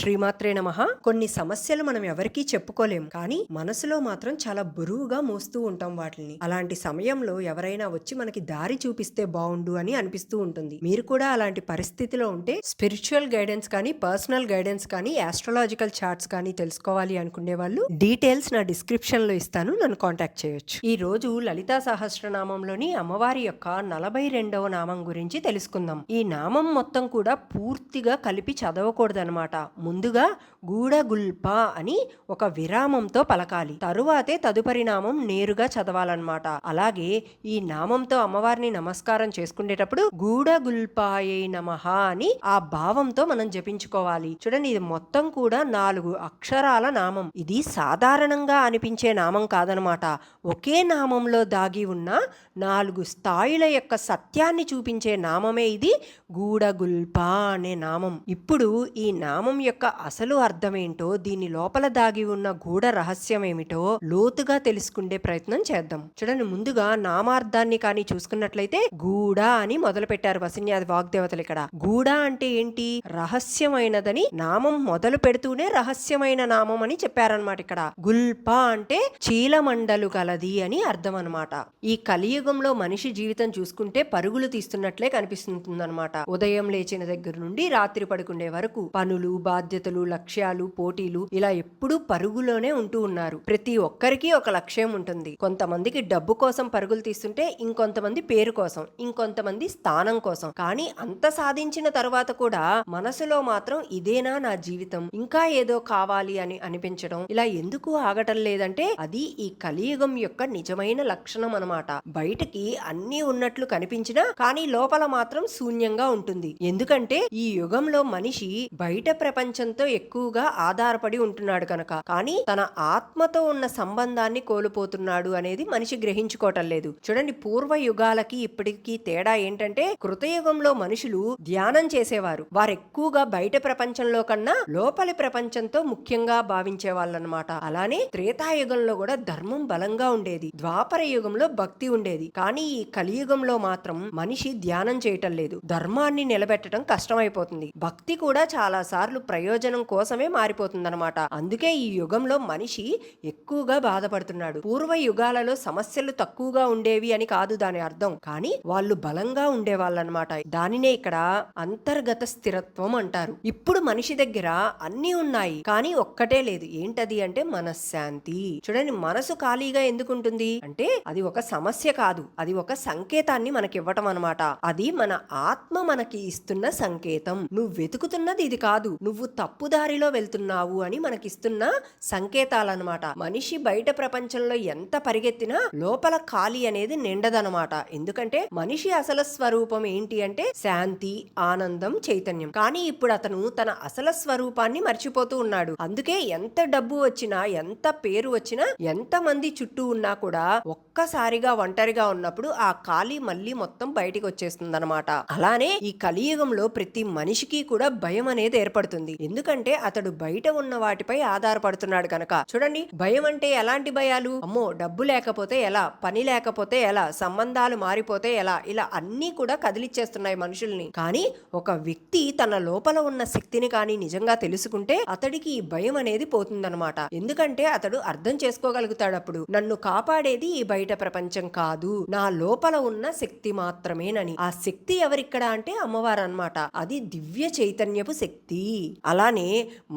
శ్రీమాత్రే నమః. కొన్ని సమస్యలు మనం ఎవరికీ చెప్పుకోలేం, కానీ మనసులో మాత్రం చాలా బరువుగా మోస్తూ ఉంటాం వాటిని. అలాంటి సమయంలో ఎవరైనా వచ్చి మనకి దారి చూపిస్తే బాగుండు అని అనిపిస్తూ ఉంటుంది. మీరు కూడా అలాంటి పరిస్థితిలో ఉంటే స్పిరిచువల్ గైడెన్స్ కానీ, పర్సనల్ గైడెన్స్ కానీ, ఆస్ట్రాలజికల్ చార్ట్స్ కానీ తెలుసుకోవాలి అనుకునే వాళ్ళు డీటెయిల్స్ నా డిస్క్రిప్షన్ లో ఇస్తాను, నన్ను కాంటాక్ట్ చేయొచ్చు. ఈ రోజు లలితా సహస్రనామంలోని అమ్మవారి యొక్క 42వ నామం గురించి తెలుసుకుందాం. ఈ నామం మొత్తం కూడా పూర్తిగా కలిపి చదవకూడదనమాట. ముందుగా గూడగుల్ప అని ఒక విరామంతో పలకాలి, తరువాతే తదుపరి నామం నేరుగా చదవాలన్నమాట. అలాగే ఈ నామంతో అమ్మవారిని నమస్కారం చేసుకునేటప్పుడు గూడగుల్పాయే నమః అని ఆ భావంతో మనం జపించుకోవాలి. చూడండి, ఇది మొత్తం కూడా 4 అక్షరాల నామం. ఇది సాధారణంగా అనిపించే నామం కాదనమాట. ఒకే నామంలో దాగి ఉన్న 4 స్థాయిల యొక్క సత్యాన్ని చూపించే నామమే ఇది గూడగుల్ప అనే నామం. ఇప్పుడు ఈ నామం యొక్క అసలు అర్థమేంటో, దీని లోపల దాగి ఉన్న గూఢ రహస్యం ఏమిటో లోతుగా తెలుసుకునే ప్రయత్నం చేద్దాం. చూడండి, ముందుగా నామార్థాన్ని కానీ చూసుకున్నట్లయితే గూఢ అని మొదలు పెట్టారు వసిన్యాది వాగ్దేవతలు. ఇక్కడ గూఢ అంటే ఏంటి? రహస్యమైనదని నామం మొదలు పెడుతూనే రహస్యమైన నామం అని చెప్పారనమాట. ఇక్కడ గుల్ప అంటే చీలమండలు గలది అని అర్థం అనమాట. ఈ కలియుగంలో మనిషి జీవితం చూసుకుంటే పరుగులు తీస్తున్నట్లే కనిపిస్తుందన్నమాట. ఉదయం లేచిన దగ్గర నుండి రాత్రి పడుకునే వరకు పనులు, బాధ్యతలు, లక్ష్యాలు, పోటీలు ఇలా ఎప్పుడూ పరుగులోనే ఉంటూ ఉన్నారు. ప్రతి ఒక్కరికి ఒక లక్ష్యం ఉంటుంది. కొంతమందికి డబ్బు కోసం పరుగులు తీస్తుంటే, ఇంకొంతమంది పేరు కోసం, ఇంకొంతమంది స్థానం కోసం. కానీ అంత సాధించిన తర్వాత కూడా మనసులో మాత్రం ఇదేనా నా జీవితం, ఇంకా ఏదో కావాలి అని అనిపించడం ఇలా ఎందుకు ఆగటం లేదంటే అది ఈ కలియుగం యొక్క నిజమైన లక్షణం అన్నమాట. బయటికి అన్నీ ఉన్నట్లు కనిపించినా కానీ లోపల మాత్రం శూన్యంగా ఉంటుంది. ఎందుకంటే ఈ యుగంలో మనిషి బయట ప్రపంచంతో ఎక్కువగా ఆధారపడి ఉంటున్నాడు కనుక. కానీ తన ఆత్మతో ఉన్న సంబంధాన్ని కోల్పోతున్నాడు అనేది మనిషి గ్రహించుకోవటం లేదు. చూడండి, పూర్వ యుగాలకి ఇప్పటికీ తేడా ఏంటంటే, కృతయుగంలో మనుషులు ధ్యానం చేసేవారు. వారు ఎక్కువగా బయట ప్రపంచంలో కన్నా లోపలి ప్రపంచంతో ముఖ్యంగా భావించే వాళ్ళనమాట. అలానే త్రేతాయుగంలో కూడా ధర్మం బలంగా ఉండేది. ద్వాపర యుగంలో భక్తి ఉండేది. కానీ ఈ కలియుగంలో మాత్రం మనిషి ధ్యానం చేయటం లేదు. ధర్మాన్ని నిలబెట్టడం కష్టమైపోతుంది. భక్తి కూడా చాలా సార్లు ప్రయోజనం కోసమే మారిపోతుందన్నమాట. అందుకే ఈ యుగంలో మనిషి ఎక్కువగా బాధపడుతున్నాడు. పూర్వ యుగాలలో సమస్యలు తక్కువగా ఉండేవి అని కాదు దాని అర్థం, కానీ వాళ్ళు బలంగా ఉండేవాళ్ళనమాట. దానినే ఇక్కడ అంతర్గత స్థిరత్వం అంటారు. ఇప్పుడు మనిషి దగ్గర అన్ని ఉన్నాయి, కానీ ఒక్కటే లేదు. ఏంటది అంటే మనశ్శాంతి. చూడండి, మనసు ఖాళీగా ఎందుకు ఉంటుంది అంటే అది ఒక సమస్య కాదు, అది ఒక సంకేతాన్ని మనకి ఇవ్వటం అనమాట. అది మన ఆత్మ మనకి ఇస్తున్న సంకేతం. నువ్వు వెతుకుతున్నది ఇది కాదు, నువ్వు తప్పుదారిలో వెళ్తున్నావు అని మనకిస్తున్న సంకేతాలన్నమాట. మనిషి బయట ప్రపంచంలో ఎంత పరిగెత్తినా లోపల ఖాళీ అనేది నిండదనమాట. ఎందుకంటే మనిషి అసలు స్వరూపం ఏంటి అంటే శాంతి, ఆనందం, చైతన్యం. కానీ ఇప్పుడు అతను తన అసలు స్వరూపాన్ని మర్చిపోతూ ఉన్నాడు. అందుకే ఎంత డబ్బు వచ్చినా, ఎంత పేరు వచ్చినా, ఎంత మంది చుట్టూ ఉన్నా కూడా ఒక్కసారిగా ఒంటరిగా ఉన్నప్పుడు ఆ ఖాళీ మళ్ళీ మొత్తం బయటికి వచ్చేస్తుంది అనమాట. అలానే ఈ కలియుగంలో ప్రతి మనిషికి కూడా భయం అనేది ఏర్పడుతుంది. ఎందుకంటే అతడు బయట ఉన్న వాటిపై ఆధారపడుతున్నాడు కనుక. చూడండి, భయం అంటే ఎలాంటి భయాలు? అమ్మో, డబ్బు లేకపోతే ఎలా, పని లేకపోతే ఎలా, సంబంధాలు మారిపోతే ఎలా, ఇలా అన్నీ కూడా కదిలిచ్చేస్తున్నాయి మనుషుల్ని. కానీ ఒక వ్యక్తి తన లోపల ఉన్న శక్తిని కానీ నిజంగా తెలుసుకుంటే అతడికి ఈ భయం అనేది పోతుందన్నమాట. ఎందుకంటే అతడు అర్థం చేసుకోగలుగుతాడు, అప్పుడు నన్ను కాపాడేది ఈ బయట ప్రపంచం కాదు, నా లోపల ఉన్న శక్తి మాత్రమేనని. ఆ శక్తి ఎవరిక్కడ అంటే అమ్మవారు అన్నమాట. అది దివ్య చైతన్యపు శక్తి. అలానే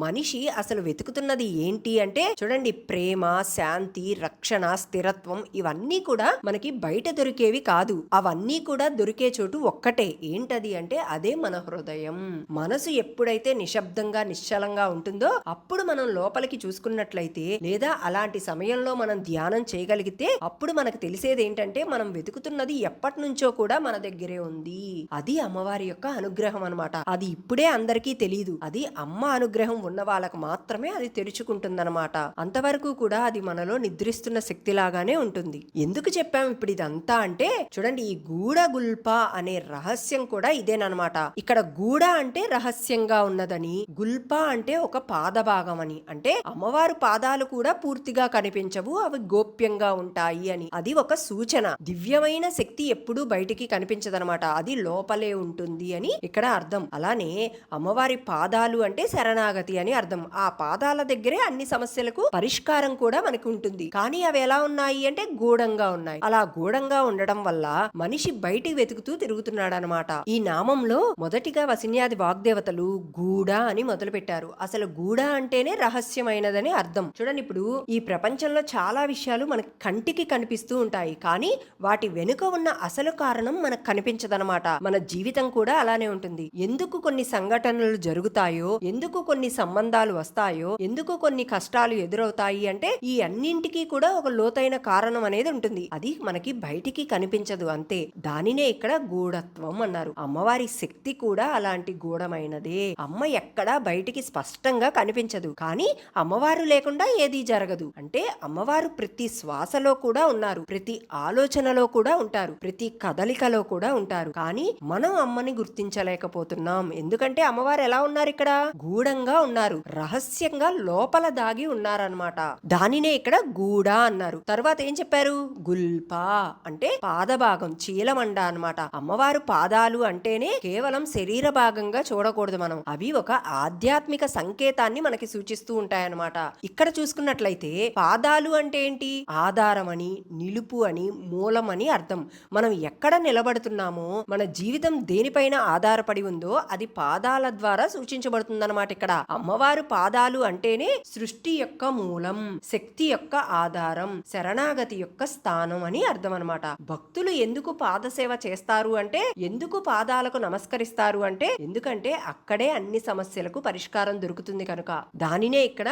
మనిషి అసలు వెతుకుతున్నది ఏంటి అంటే చూడండి, ప్రేమ, శాంతి, రక్షణ, స్థిరత్వం ఇవన్నీ కూడా మనకి బయట దొరికేవి కాదు. అవన్నీ కూడా దొరికే చోటు ఒక్కటే. ఏంటది అంటే అదే మన హృదయం. మనసు ఎప్పుడైతే నిశ్శబ్దంగా, నిశ్చలంగా ఉంటుందో అప్పుడు మనం లోపలికి చూసుకున్నట్లయితే, లేదా అలాంటి సమయంలో మనం ధ్యానం చేయగలిగితే అప్పుడు మనకు తెలిసేది ఏంటంటే మనం వెతుకుతున్నది ఎప్పటి నుంచో కూడా మన దగ్గరే ఉంది. అది అమ్మవారి యొక్క అనుగ్రహం అనమాట. అది ఇప్పుడే అందరికీ తెలియదు. అది అమ్మ అనుగ్రహం ఉన్న వాళ్ళకు మాత్రమే అది తెరుచుకుంటుందన్నమాట. అంతవరకు కూడా అది మనలో నిద్రిస్తున్న శక్తి లాగానే ఉంటుంది. ఎందుకు చెప్పాం ఇప్పుడు ఇదంతా అంటే చూడండి, ఈ గూడగుల్ప అనే రహస్యం కూడా ఇదేనమాట. ఇక్కడ గూడ అంటే రహస్యంగా ఉన్నదని, గుల్ప అంటే ఒక పాద భాగం అని. అంటే అమ్మవారు పాదాలు కూడా పూర్తిగా కనిపించవు, అవి గోప్యంగా ఉంటాయి అని. అది ఒక సూచన. దివ్యమైన శక్తి ఎప్పుడూ బయటికి కనిపించదనమాట, అది లోపలే ఉంటుంది అని ఇక్కడ అర్థం. అలానే అమ్మవారి పాదాలు అంటే అంటే శరణాగతి అని అర్థం. ఆ పాదాల దగ్గరే అన్ని సమస్యలకు పరిష్కారం కూడా మనకు ఉంటుంది. కానీ అవి ఎలా ఉన్నాయి అంటే గూఢంగా ఉన్నాయి. అలా గూఢంగా ఉండడం వల్ల మనిషి బయటికి వెతుకుతూ తిరుగుతున్నాడు అనమాట. ఈ నామంలో మొదటిగా వసిన్యాది వాగ్దేవతలు గూఢ అని మొదలు పెట్టారు. అసలు గూఢ అంటేనే రహస్యమైనదని అర్థం. చూడండి, ఇప్పుడు ఈ ప్రపంచంలో చాలా విషయాలు మనకి కంటికి కనిపిస్తూ ఉంటాయి, కానీ వాటి వెనుక ఉన్న అసలు కారణం మనకు కనిపించదనమాట. మన జీవితం కూడా అలానే ఉంటుంది. ఎందుకు కొన్ని సంఘటనలు జరుగుతాయో, ఎందుకు కొన్ని సంబంధాలు వస్తాయో, ఎందుకు కొన్ని కష్టాలు ఎదురవుతాయి అంటే ఈ అన్నింటికీ కూడా ఒక లోతైన కారణం అనేది ఉంటుంది. అది మనకి బయటికి కనిపించదు అంతే. దానినే ఇక్కడ గూఢత్వం అన్నారు. అమ్మవారి శక్తి కూడా అలాంటి గూఢమైనదే. అమ్మ ఎక్కడా బయటికి స్పష్టంగా కనిపించదు, కానీ అమ్మవారు లేకుండా ఏదీ జరగదు. అంటే అమ్మవారు ప్రతి శ్వాసలో కూడా ఉన్నారు, ప్రతి ఆలోచనలో కూడా ఉంటారు, ప్రతి కదలికలో కూడా ఉంటారు. కానీ మనం అమ్మని గుర్తించలేకపోతున్నాం. ఎందుకంటే అమ్మవారు ఎలా ఉన్నారు? ఇక్కడ గూఢంగా ఉన్నారు, రహస్యంగా లోపల దాగి ఉన్నారనమాట. దానినే ఇక్కడ గూఢ అన్నారు. తర్వాత ఏం చెప్పారు? గుల్పా అంటే పాదభాగం, చీలమండ అన్నమాట. అమ్మవారు పాదాలు అంటేనే కేవలం శరీర భాగంగా చూడకూడదు మనం. అవి ఒక ఆధ్యాత్మిక సంకేతాన్ని మనకి సూచిస్తూ ఉంటాయన్నమాట. ఇక్కడ చూసుకున్నట్లయితే పాదాలు అంటే ఏంటి? ఆధారం అని, నిలుపు అని, మూలం అని అర్థం. మనం ఎక్కడ నిలబడుతున్నామో, మన జీవితం దేనిపైన ఆధారపడి ఉందో అది పాదాల ద్వారా సూచించబడుతుందన్నమాట. ఇక్కడ అమ్మవారు పాదాలు అంటేనే సృష్టి యొక్క మూలం, శక్తి యొక్క ఆధారం, శరణాగతి యొక్క స్థానం అని అర్థం అనమాట. భక్తులు ఎందుకు పాదసేవ చేస్తారు అంటే, ఎందుకు పాదాలకు నమస్కరిస్తారు అంటే, ఎందుకంటే అక్కడే అన్ని సమస్యలకు పరిష్కారం దొరుకుతుంది కనుక. దానినే ఇక్కడ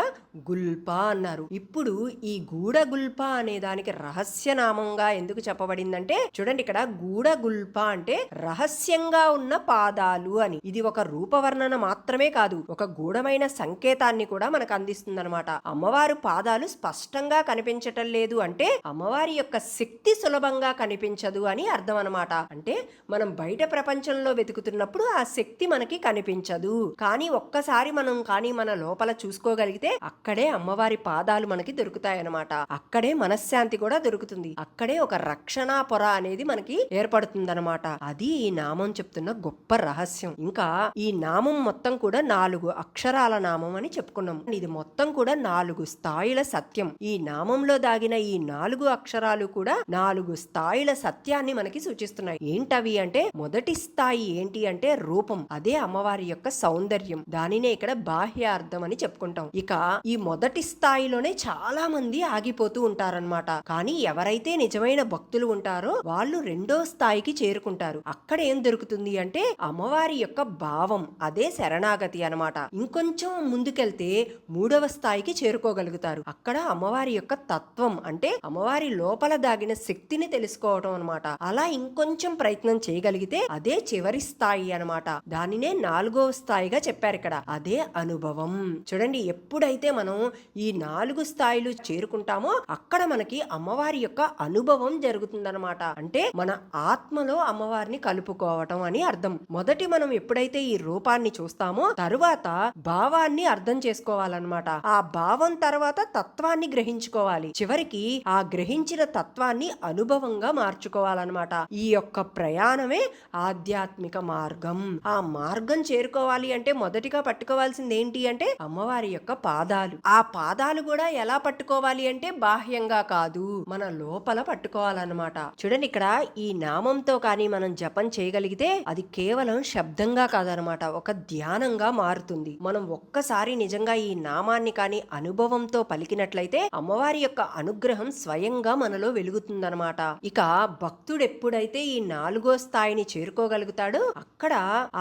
గుల్పా అన్నారు. ఇప్పుడు ఈ గూఢ గుల్ప అనే దానికి రహస్య నామంగా ఎందుకు చెప్పబడిందంటే, చూడండి, ఇక్కడ గూఢ గుల్ప అంటే రహస్యంగా ఉన్న పాదాలు అని. ఇది ఒక రూపవర్ణన మాత్రమే కాదు, ఒక గూఢమైన సంకేతాన్ని కూడా మనకు అందిస్తుంది అనమాట. అమ్మవారు పాదాలు స్పష్టంగా కనిపించటం లేదు అంటే అమ్మవారి యొక్క శక్తి సులభంగా కనిపించదు అని అర్థం అనమాట. అంటే మనం బయట ప్రపంచంలో వెతుకుతున్నప్పుడు ఆ శక్తి మనకి కనిపించదు, కానీ ఒక్కసారి మనం మన లోపల చూసుకోగలిగితే అక్కడే అమ్మవారి పాదాలు మనకి దొరుకుతాయన్నమాట. అక్కడే మనశ్శాంతి కూడా దొరుకుతుంది. అక్కడే ఒక రక్షణా పొర అనేది మనకి ఏర్పడుతుందన్నమాట. అది ఈ నామం చెప్తున్న గొప్ప రహస్యం. ఇంకా ఈ నామం మొత్తం కూడా 4 అక్షరాల నామం అని చెప్పుకున్నాం. ఇది మొత్తం కూడా 4 స్థాయిల సత్యం. ఈ నామంలో దాగిన ఈ 4 అక్షరాలు కూడా 4 స్థాయిల సత్యాన్ని మనకి సూచిస్తున్నాయి. ఏంటవి అంటే, మొదటి స్థాయి ఏంటి అంటే రూపం. అదే అమ్మవారి యొక్క సౌందర్యం. దానినే ఇక్కడ బాహ్యార్థం అని చెప్పుకుంటాం. ఇక ఈ మొదటి స్థాయిలోనే చాలా మంది ఆగిపోతూ ఉంటారన్నమాట. కానీ ఎవరైతే నిజమైన భక్తులు ఉంటారో వాళ్ళు 2వ స్థాయికి చేరుకుంటారు. అక్కడ ఏం దొరుకుతుంది అంటే అమ్మవారి యొక్క భావం, అదే శరణాగతి అన్నమాట. ఇంకొంచెం ముందుకెళ్తే 3వ స్థాయికి చేరుకోగలుగుతారు. అక్కడ అమ్మవారి యొక్క తత్వం, అంటే అమ్మవారి లోపల దాగిన శక్తిని తెలుసుకోవటం అన్నమాట. అలా ఇంకొంచెం ప్రయత్నం చేయగలిగితే అదే చివరి స్థాయి అన్నమాట. దానినే 4వ స్థాయిగా చెప్పారు ఇక్కడ. అదే అనుభవం. చూడండి, ఎప్పుడైతే మనం ఈ 4 స్థాయిలు చేరుకుంటామో అక్కడ మనకి అమ్మవారి యొక్క అనుభవం జరుగుతుందన్నమాట. అంటే మన ఆత్మలో అమ్మవారిని కలుపుకోవటం అని అర్థం. మొదటి మనం ఎప్పుడైతే ఈ రూపాన్ని చూస్తామో తరువాత భావాన్ని అర్థం చేసుకోవాలన్నమాట. ఆ భావం తర్వాత తత్వాన్ని గ్రహించుకోవాలి. చివరికి ఆ గ్రహించిన తత్వాన్ని అనుభవంగా మార్చుకోవాలన్నమాట. ఈ యొక్క ప్రయాణమే ఆధ్యాత్మిక మార్గం. ఆ మార్గం చేరుకోవాలి అంటే మొదటిగా పట్టుకోవాల్సింది ఏంటి అంటే అమ్మవారి యొక్క పాదాలు. ఆ పాదాలు కూడా ఎలా పట్టుకోవాలి అంటే బాహ్యంగా కాదు, మన లోపల పట్టుకోవాలన్నమాట. చూడండి, ఇక్కడ ఈ నామంతో కానీ మనం జపం చేయగలిగితే అది కేవలం శబ్దంగా కాదనమాట, ఒక ధ్యానంగా మారుతుంది. మనం ఒక్కసారి నిజంగా ఈ నామాన్ని కానీ అనుభవంతో పలికినట్లయితే అమ్మవారి యొక్క అనుగ్రహం స్వయంగా మనలో వెలుగుతుందనమాట. ఇక భక్తుడు ఎప్పుడైతే ఈ 4వ స్థాయిని చేరుకోగలుగుతాడో అక్కడ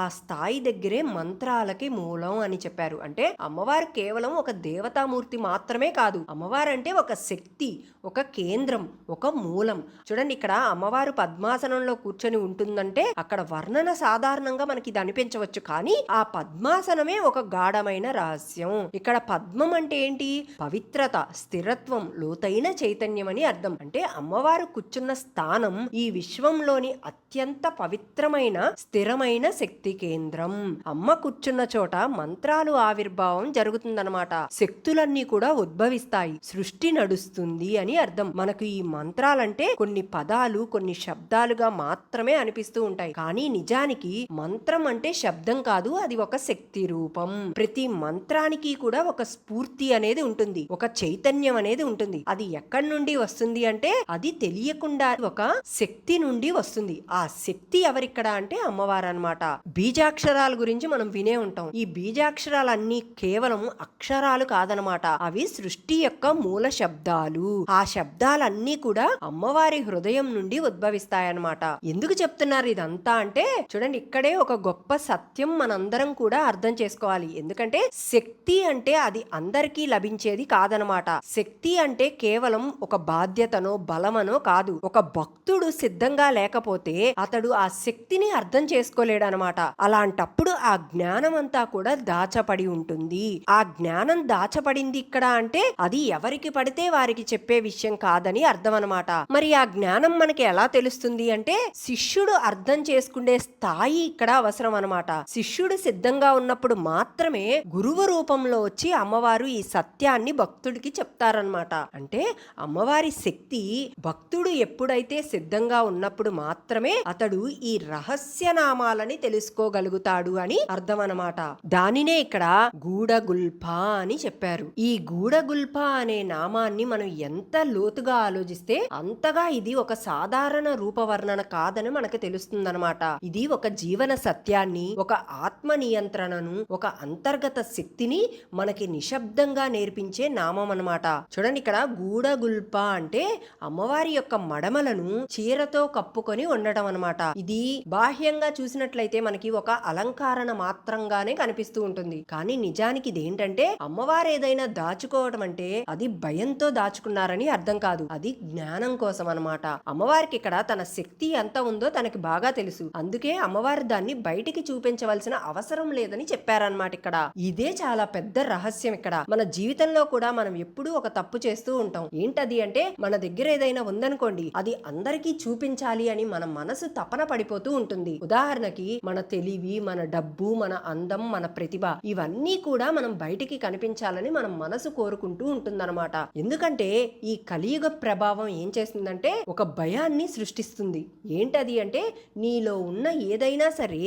ఆ స్థాయి దగ్గరే మంత్రాలకి మూలం అని చెప్పారు. అంటే అమ్మవారు కేవలం ఒక దేవతామూర్తి మాత్రమే కాదు, అమ్మవారు అంటే ఒక శక్తి, ఒక కేంద్రం, ఒక మూలం. చూడండి, ఇక్కడ అమ్మవారు పద్మాసనంలో కూర్చొని ఉంటుందంటే అక్కడ వర్ణన సాధారణంగా మనకి ఇది అనిపించవచ్చు, కానీ ఆ పద్మాసనమే ఒక గాఢమైన రహస్యం. ఇక్కడ పద్మం అంటే ఏంటి? పవిత్రత, స్థిరత్వం, లోతైన చైతన్యం అని అర్థం. అంటే అమ్మవారు కూర్చున్న స్థానం ఈ విశ్వంలోని అత్యంత పవిత్రమైన స్థిరమైన శక్తి కేంద్రం. అమ్మ కూర్చున్న చోట మంత్రాలు ఆవిర్భావం జరుగుతుందన్నమాట. శక్తులన్నీ కూడా ఉద్భవిస్తాయి, సృష్టి నడుస్తుంది అని అర్థం. మనకు ఈ మంత్రాలంటే కొన్ని పదాలు, కొన్ని శబ్దాలుగా మాత్రమే అనిపిస్తూ ఉంటాయి, కానీ నిజానికి మంత్రం అంటే శబ్దం కాదు, అది ఒక శక్తి రూపం. ప్రతి మంత్రానికి కూడా ఒక స్ఫూర్తి అనేది ఉంటుంది, ఒక చైతన్యం అనేది ఉంటుంది. అది ఎక్కడి నుండి వస్తుంది అంటే అది తెలియకుండా ఒక శక్తి నుండి వస్తుంది. ఆ శక్తి ఎవరిక్కడ అంటే అమ్మవారు అన్నమాట. బీజాక్షరాల గురించి మనం వినే ఉంటాం. ఈ బీజాక్షరాలన్నీ కేవలం అక్షరాలు కాదనమాట, అవి సృష్టి యొక్క మూల శబ్దాలు. ఆ శబ్దాలన్నీ కూడా అమ్మవారి హృదయం నుండి ఉద్భవిస్తాయన్నమాట. ఎందుకు చెప్తున్నారు ఇదంతా అంటే చూడండి, ఇక్కడే ఒక గొప్ప సత్యం మనందరం కూడా అర్థం చేసుకోవాలి. ఎందుకంటే శక్తి అంటే అది అందరికీ లభించేది కాదనమాట. శక్తి అంటే కేవలం ఒక బాధ్యతనో బలమనో కాదు. ఒక భక్తుడు సిద్ధంగా లేకపోతే అతడు ఆ శక్తిని అర్థం చేసుకోలేడనమాట. అలాంటప్పుడు ఆ జ్ఞానం అంతా కూడా దాచపడి ఉంటుంది. ఆ జ్ఞానం దాచపడింది ఇక్కడ అంటే అది ఎవరికి పడితే వారికి చెప్పే విషయం కాదని అర్థం అనమాట. మరి ఆ జ్ఞానం మనకి ఎలా తెలుస్తుంది అంటే శిష్యుడు అర్థం చేసుకునే స్థాయి ఇక్కడ అవసరం అనమాట. శిష్యుడు సిద్ధంగా ఉన్నప్పుడు మాత్రమే గురువు రూపంలో వచ్చి అమ్మవారు ఈ సత్యాన్ని భక్తుడికి చెప్తారనమాట. అంటే అమ్మవారి శక్తి భక్తుడు ఎప్పుడైతే సిద్ధంగా ఉన్నప్పుడు మాత్రమే అతడు ఈ రహస్య నామాలని తెలుసుకోగలుగుతాడు అని అర్థం అనమాట. దానినే ఇక్కడ గూఢగుల్ప అని చెప్పారు. ఈ గూఢగుల్ప అనే నామాన్ని మనం ఎంత లోతుగా ఆలోచిస్తే అంతగా ఇది ఒక సాధారణ రూపవర్ణన కాదని మనకు తెలుస్తుందన్నమాట. ఇది ఒక జీవన సత్యాన్ని, ఒక ఆత్మ నియంత్రణను, ఒక అంతర్గత శక్తిని మనకి నిశ్శబ్దంగా నేర్పించే నామం అన్నమాట. చూడండి, ఇక్కడ గూఢగుల్ప అంటే అమ్మవారి యొక్క మడమలను చీరతో కప్పుకొని ఉండటం అన్నమాట. ఇది బాహ్యంగా చూసినట్లయితే మనకి ఒక అలంకరణ మాత్రంగానే కనిపిస్తూ ఉంటుంది. కానీ నిజానికి ఇదేంటంటే అమ్మవారు ఏదైనా దాచుకోవడం అంటే అది భయంతో దాచుకున్నారని అర్థం కాదు, అది జ్ఞానం కోసం అన్నమాట. అమ్మవారికి ఇక్కడ తన శక్తి ఎంత ఉందో తనకి బాగా తెలుసు. అందుకే అమ్మవారు దాన్ని బయటికి చూపించవలసిన అవసరం లేదని చెప్పారన్నమాట. ఇక్కడ ఇదే చాలా పెద్ద రహస్యం. ఇక్కడ మన జీవితంలో కూడా మనం ఎప్పుడూ ఒక తప్పు చేస్తూ ఉంటాం. ఏంటది అంటే మన దగ్గర ఏదైనా ఉందనుకోండి, అది అందరికీ చూపించాలి అని మన మనసు తపన పడిపోతూ ఉంటుంది. ఉదాహరణకి మన తెలివి, మన డబ్బు, మన అందం, మన ప్రతిభ, ఇవన్నీ కూడా మనం బయటికి కనిపించాలని మన మనసు కోరుకుంటూ ఉంటుందన్నమాట. ఎందుకంటే ఈ కలియుగ ప్రభావం ఏం చేస్తుందంటే ఒక భయాన్ని సృష్టిస్తుంది. ఏంటది అంటే నీలో ఉన్న ఏదైనా సరే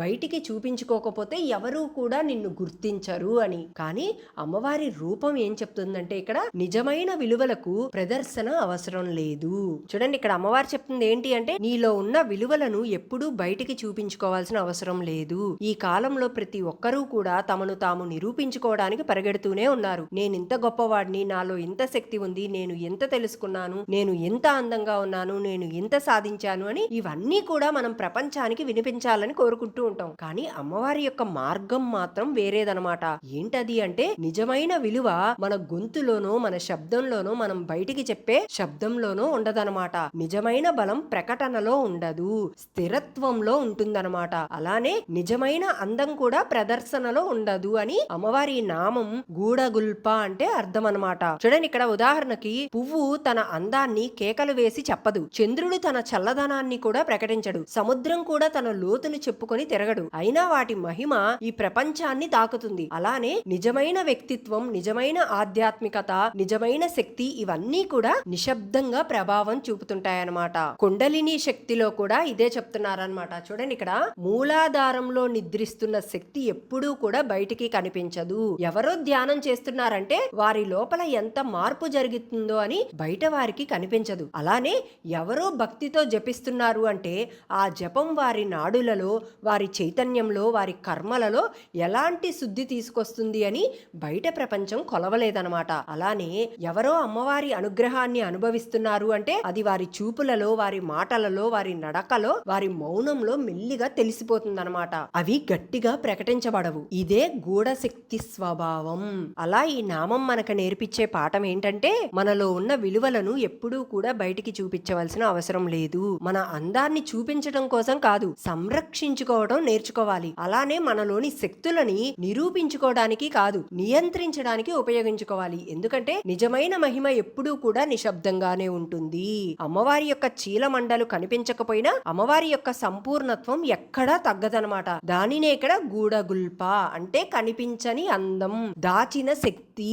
బయటికి చూపించుకోకపోతే ఎవరూ కూడా నిన్ను గుర్తించరు అని. కానీ అమ్మవారి రూపం ఏం చెప్తుందంటే ఇక్కడ నిజమైన విలువలకు ప్రదర్శన అవసరం లేదు. చూడండి, ఇక్కడ అమ్మవారు చెప్తుంది ఏంటి అంటే నీలో ఉన్న విలువలను ఎప్పుడూ బయటికి చూపించుకోవాల్సిన అవసరం లేదు. ఈ కాలంలో ప్రతి ఒక్కరూ కూడా తమను తాము నిరూపించుకోవడానికి పరిగెడుతూనే ఉన్నారు. నేను ఇంత గొప్పవాడిని, నాలో ఇంత శక్తి ఉంది, నేను ఎంత తెలుసుకున్నాను, నేను ఎంత అందంగా ఉన్నాను, నేను ఎంత సాధించాను అని ఇవన్నీ కూడా మనం ప్రపంచానికి వినిపించాలని కోరుకుంటూ ఉంటాం. కానీ అమ్మవారి యొక్క మార్గం మాత్రం వేరేదనమాట. ఏంటది అంటే నిజమైన విలువ మన గొంతులోనో, మన శబ్దంలోనో, మనం బయటికి చెప్పే శబ్దంలోనో ఉండదనమాట. నిజమైన బలం ప్రకటనలో ఉండదు, స్థిరత్వంలో ఉంటుందన్నమాట. అలానే నిజమైన అందం కూడా ప్రదర్శనలో ఉండదు అని అమ్మవారి నామం గూఢగుల్ప అంటే అర్థం అనమాట. చూడండి, ఇక్కడ ఉదాహరణకి పువ్వు తన అందాన్ని కేకలు వేసి చెప్పదు, చంద్రుడు తన చల్లదనాన్ని కూడా ప్రకటించడు, సముద్రం కూడా తన లోతును చెప్పుకొని తిరగడు. అయినా వాటి మహిమ ఈ ప్రపంచాన్ని తాకుతుంది. అలానే నిజమైన వ్యక్తిత్వం, నిజమైన ఆధ్యాత్మికత, నిజమైన శక్తి ఇవన్నీ కూడా నిశ్శబ్దంగా ప్రభావం చూపుతుంటాయన్నమాట. కుండలిని శక్తిలో కూడా ఇదే చెప్తున్నారనమాట. చూడండి, ఇక్కడ మూలాధారంలో నిద్రిస్తున్న శక్తి ఎప్పుడూ కూడా బయటికి కనిపించదు. ఎవరో ధ్యానం చేస్తున్నారంటే వారి లోపల ఎంత మార్పు జరుగుతుందో అని బయట వారికి కనిపించదు. అలానే ఎవరో భక్తితో జపిస్తున్నారు అంటే ఆ జపం వారి నాడులలో, వారి చైతన్యంలో, వారి కర్మలలో ఎలాంటి శుద్ధి తీసుకొస్తుంది అని బయట ప్రపంచం కొలవలేదనమాట. అలానే ఎవరో అమ్మవారి అనుగ్రహాన్ని అనుభవిస్తున్నారు అంటే అది వారి చూపులలో, వారి మాటలలో, వారి నడకలో, వారి మౌనంలో మెల్లిగా తెలిసిపోతుందన్నమాట. అవి గట్టిగా ప్రకటించబడవు. ఇదే గూఢశక్తి స్వభావం. అలా ఈ నామం మనకు నేర్పించే పాఠం ఏంటంటే మనలో ఉన్న విలువలను ఎప్పుడూ కూడా బయటికి చూపించవలసిన అవసరం లేదు. మన అందాన్ని చూపించడం కోసం కాదు, సంరక్షించుకోవడం నేర్చుకోవాలి. అలానే మనలోని శక్తులని నిరూపించుకోవడానికి కాదు, నియంత్రించడానికి ఉపయోగించుకోవాలి. ఎందుకంటే నిజమైన మహిమ ఎప్పుడూ కూడా నిశ్శబ్దంగానే ఉంటుంది. అమ్మవారి యొక్క చీలమండలు కనిపించకపోయినా అమ్మవారి యొక్క సంపూర్ణత్వం ఎక్కడా తగ్గదనమాట. దానినే ఇక్కడ గూఢగుల్ప అంటే కనిపించని అందం, దాచిన శక్తి,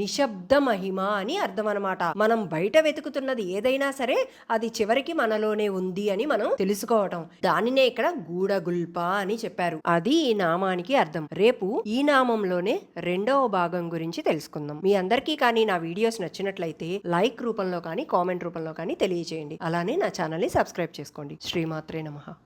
నిశ్శబ్ద మహిమ అని అర్థం అనమాట. మనం బయట వెతుకుతున్నది ఏదైనా సరే అది చివరికి మనలోనే ఉంది అని మనం తెలుసుకోవటం. దానినే ఇక్కడ గూఢగుల్ప అని చెప్పారు. అది ఈ నామానికి నామానికి అర్థం. రేపు ఈ నామంలోనే రెండవ భాగం గురించి తెలుసుకుందాం. మీ అందరికీ కానీ నా వీడియోస్ నచ్చినట్లయితే లైక్ రూపంలో కానీ కామెంట్ రూపంలో కానీ తెలియజేయండి. అలానే నా ఛానల్ ని సబ్స్క్రైబ్ చేసుకోండి. శ్రీమాత్రే నమః.